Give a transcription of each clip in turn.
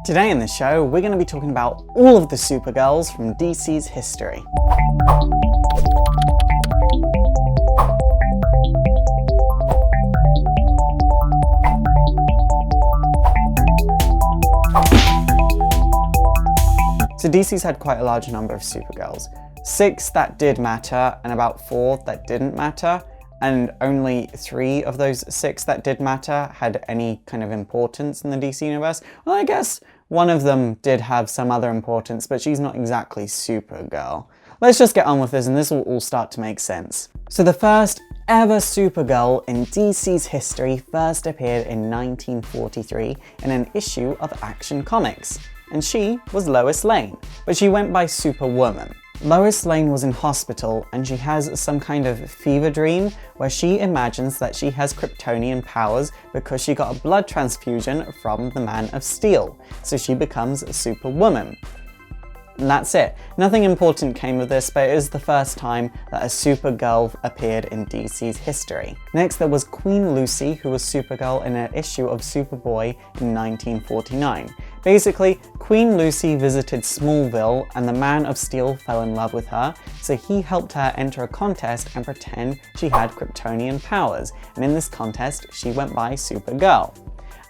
Today in the show, we're going to be talking about all of the Supergirls from DC's history. So DC's had quite a large number of Supergirls. 6 that did matter and about 4 that didn't matter. And only 3 of those 6 that did matter had any kind of importance in the DC universe. Well, I guess one of them did have some other importance, but she's not exactly Supergirl. Let's just get on with this and this will all start to make sense. So the first ever Supergirl in DC's history first appeared in 1943 in an issue of Action Comics. And she was Lois Lane, but she went by Superwoman. Lois Lane was in hospital and she has some kind of fever dream where she imagines that she has Kryptonian powers because she got a blood transfusion from the Man of Steel. So she becomes Superwoman. And that's it. Nothing important came of this, but it is the first time that a Supergirl appeared in DC's history. Next there was Queen Lucy, who was Supergirl in an issue of Superboy in 1949. Basically, Queen Lucy visited Smallville and the Man of Steel fell in love with her, so he helped her enter a contest and pretend she had Kryptonian powers, and in this contest she went by Supergirl.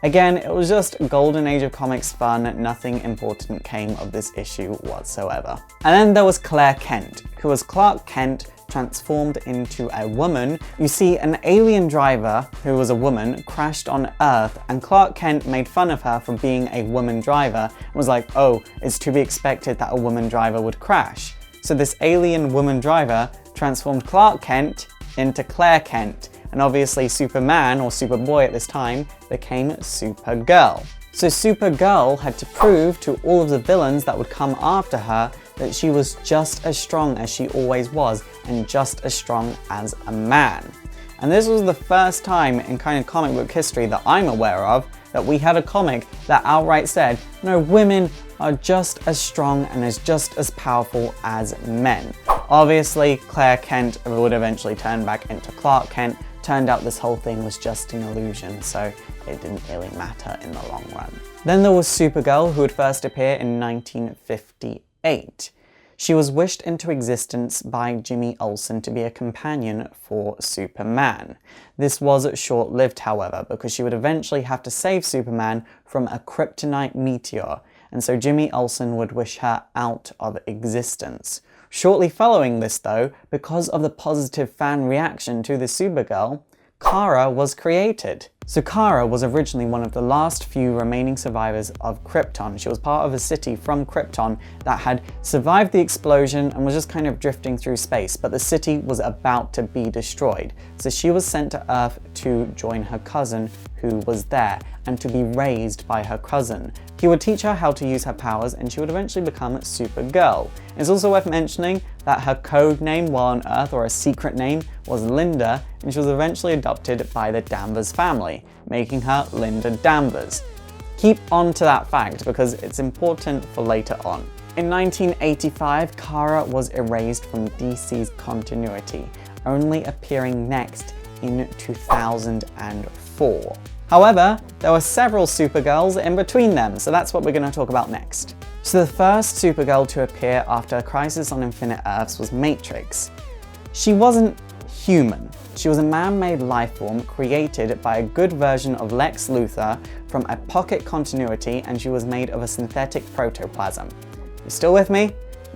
Again, it was just golden age of comics fun, nothing important came of this issue whatsoever. And then there was Claire Kent, who was Clark Kent transformed into a woman. You see, an alien driver, who was a woman, crashed on Earth, and Clark Kent made fun of her for being a woman driver, and was like, oh, it's to be expected that a woman driver would crash. So this alien woman driver transformed Clark Kent into Claire Kent, and obviously Superman, or Superboy at this time, became Supergirl. So Supergirl had to prove to all of the villains that would come after her that she was just as strong as she always was, and just as strong as a man. And this was the first time in kind of comic book history that I'm aware of that we had a comic that outright said, no, women are just as strong and just as powerful as men. Obviously, Claire Kent would eventually turn back into Clark Kent. Turned out this whole thing was just an illusion, so it didn't really matter in the long run. Then there was Supergirl, who would first appear in 1958. She was wished into existence by Jimmy Olsen to be a companion for Superman. This was short-lived, however, because she would eventually have to save Superman from a kryptonite meteor, and so Jimmy Olsen would wish her out of existence. Shortly following this though, because of the positive fan reaction to the Supergirl, Kara was created. So Kara was originally one of the last few remaining survivors of Krypton. She was part of a city from Krypton that had survived the explosion and was just kind of drifting through space, but the city was about to be destroyed. So she was sent to Earth to join her cousin who was there and to be raised by her cousin. He would teach her how to use her powers and she would eventually become Supergirl. It's also worth mentioning that her code name while on Earth, or a secret name, was Linda, and she was eventually adopted by the Danvers family, making her Linda Danvers. Keep on to that fact because it's important for later on. In 1985, Kara was erased from DC's continuity, only appearing next in 2004. However, there were several Supergirls in between them, so that's what we're going to talk about next. So the first Supergirl to appear after Crisis on Infinite Earths was Matrix. She wasn't human. She was a man-made life form created by a good version of Lex Luthor from a pocket continuity, and she was made of a synthetic protoplasm. You still with me?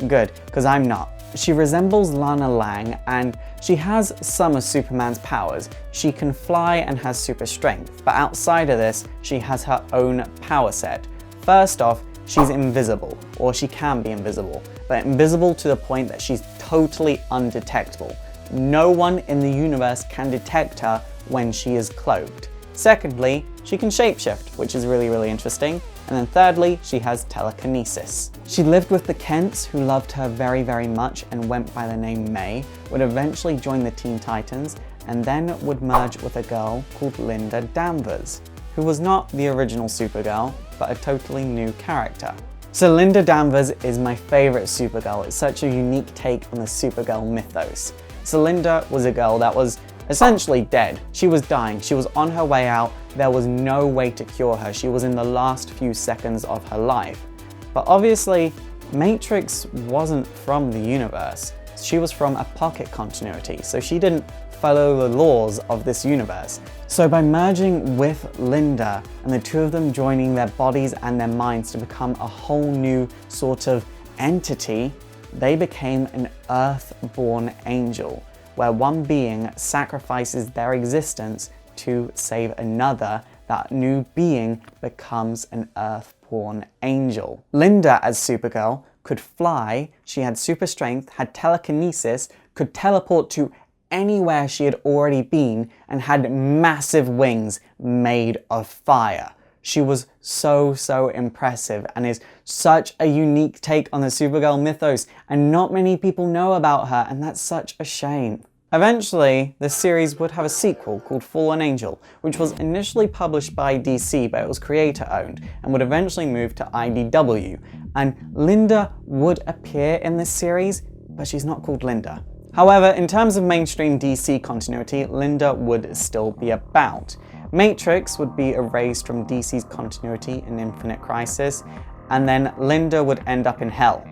Good, because I'm not. She resembles Lana Lang, and she has some of Superman's powers. She can fly and has super strength, but outside of this, she has her own power set. First off, she's invisible, or she can be invisible, but invisible to the point that she's totally undetectable. No one in the universe can detect her when she is cloaked. Secondly, she can shapeshift, which is really interesting. And then thirdly, she has telekinesis. She lived with the Kents, who loved her very much and went by the name May, would eventually join the Teen Titans, and then would merge with a girl called Linda Danvers, who was not the original Supergirl, but a totally new character. So Linda Danvers is my favorite Supergirl. It's such a unique take on the Supergirl mythos. So Linda was a girl that was essentially dead. She was dying. She was on her way out. there was no way to cure her. She was in the last few seconds of her life. But obviously, Matrix wasn't from the universe. She was from a pocket continuity, so she didn't follow the laws of this universe. So by merging with Linda and the two of them joining their bodies and their minds to become a whole new sort of entity, they became an Earth-born angel, where one being sacrifices their existence to save another. That new being becomes an Earth-born angel. Linda, as Supergirl, could fly, she had super strength, had telekinesis, could teleport to anywhere she had already been, and had massive wings made of fire. She was so impressive and is such a unique take on the Supergirl mythos, and not many people know about her, and that's such a shame. Eventually, the series would have a sequel called Fallen Angel, which was initially published by DC, but it was creator-owned, and would eventually move to IDW. And Linda would appear in this series, but she's not called Linda. However, in terms of mainstream DC continuity, Linda would still be about. Matrix would be erased from DC's continuity in Infinite Crisis, and then Linda would end up in Hell.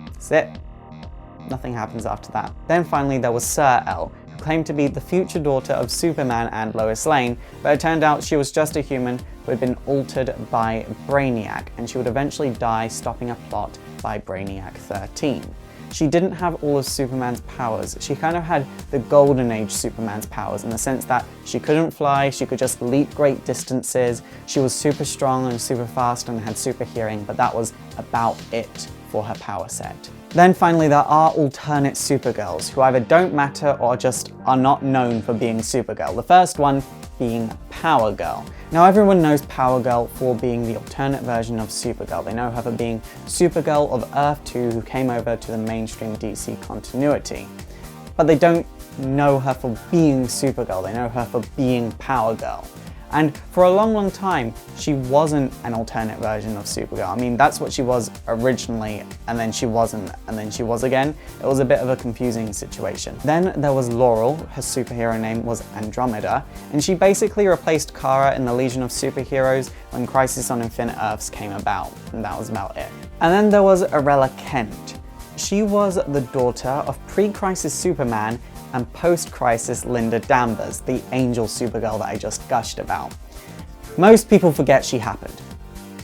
That's it. Nothing happens after that. Then finally there was Cir-El, who claimed to be the future daughter of Superman and Lois Lane, but it turned out she was just a human who had been altered by Brainiac, and she would eventually die stopping a plot by Brainiac 13. She didn't have all of Superman's powers. She kind of had the Golden Age Superman's powers in the sense that she couldn't fly, she could just leap great distances, she was super strong and super fast and had super hearing, but that was about it for her power set. Then finally there are alternate Supergirls who either don't matter or just are not known for being Supergirl. The first one being Power Girl. Now everyone knows Power Girl for being the alternate version of Supergirl. They know her for being Supergirl of Earth 2 who came over to the mainstream DC continuity. But they don't know her for being Supergirl, they know her for being Power Girl. And for a long time, she wasn't an alternate version of Supergirl. I mean, that's what she was originally, and then she wasn't, and then she was again. It was a bit of a confusing situation. Then there was Laurel, her superhero name was Andromeda, and she basically replaced Kara in the Legion of Superheroes when Crisis on Infinite Earths came about, and that was about it. And then there was Arella Kent. She was the daughter of pre-Crisis Superman and post-Crisis Linda Danvers, the angel Supergirl that I just gushed about. Most people forget she happened.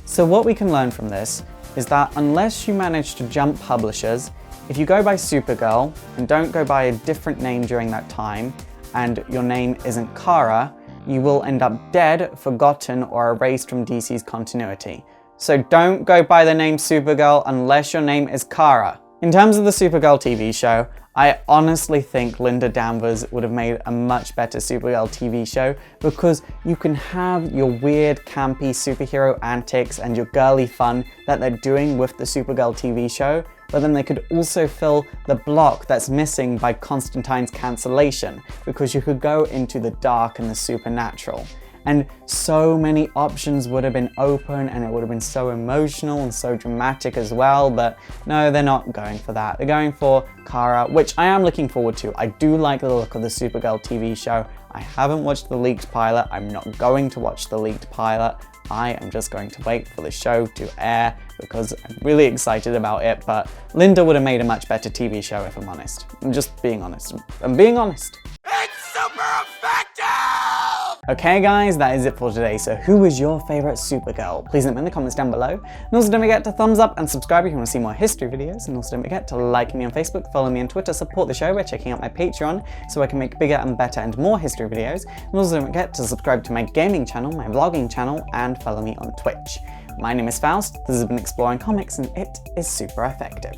So what we can learn from this is that unless you manage to jump publishers, if you go by Supergirl and don't go by a different name during that time, and your name isn't Kara, you will end up dead, forgotten, or erased from DC's continuity. So don't go by the name Supergirl unless your name is Kara. In terms of the Supergirl TV show, I honestly think Linda Danvers would have made a much better Supergirl TV show because you can have your weird, campy superhero antics and your girly fun that they're doing with the Supergirl TV show, but then they could also fill the block that's missing by Constantine's cancellation because you could go into the dark and the supernatural. And so many options would have been open and it would have been so emotional and so dramatic as well, but no, they're not going for that. They're going for Kara, which I am looking forward to. I do like the look of the Supergirl TV show. I haven't watched the leaked pilot. I'm not going to watch the leaked pilot. I am just going to wait for the show to air because I'm really excited about it, but Linda would have made a much better TV show if I'm honest. I'm just being honest. I'm being honest. It's super effective! Okay guys, that is it for today. So who is your favorite Supergirl? Please let me in the comments down below. And also don't forget to thumbs up and subscribe if you want to see more history videos. And also don't forget to like me on Facebook, follow me on Twitter, support the show by checking out my Patreon so I can make bigger and better and more history videos. And also don't forget to subscribe to my gaming channel, my vlogging channel, and follow me on Twitch. My name is Faust, this has been Exploring Comics, and it is super effective.